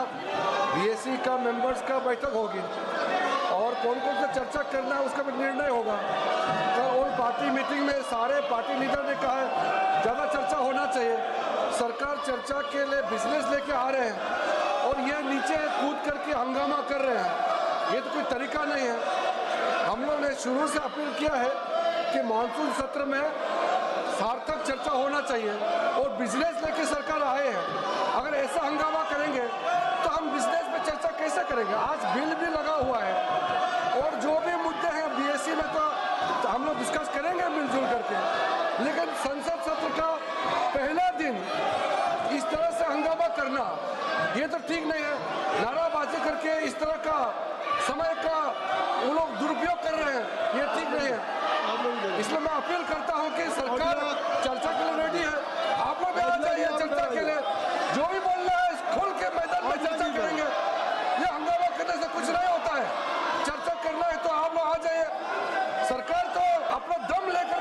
BSc का members का बैठक होगी और कौन कौन सा चर्चा करना है उसका भी निर्णय होगा। तो और पार्टी मीटिंग में सारे पार्टी लीडर ने कहा है ज़्यादा चर्चा होना चाहिए। सरकार चर्चा के लिए बिजनेस लेके आ रहे हैं और ये नीचे कूद करके हंगामा कर रहे हैं, ये तो कोई तरीका नहीं है। हम लोग ने शुरू से अपील किया है कि मानसून सत्र में सार्थक चर्चा होना चाहिए और बिजनेस लेके सरकार आए हैं। अगर ऐसा हंगामा करेंगे तो हम बिजनेस में चर्चा कैसे करेंगे। आज बिल भी लगा हुआ है और जो भी मुद्दे हैं बीएससी में तो हम लोग डिस्कस करेंगे मिलजुल करके, लेकिन संसद सत्र का पहला दिन इस तरह से हंगामा करना ये तो ठीक नहीं है। नाराबाजी करके इस तरह का समय का वो लोग दुरुपयोग कर रहे हैं, ये ठीक नहीं है। इसलिए मैं अपील करता हूं कि सरकार चर्चा के लिए रेडी है, आप लोग भी आ जाइए चर्चा के लिए। जो भी बोलना है खुल के मैदान में चर्चा करेंगे, ये हंगामा करने से कुछ नहीं होता है। चर्चा करना है तो आप लोग आ जाइए। सरकार तो अपना दम लेकर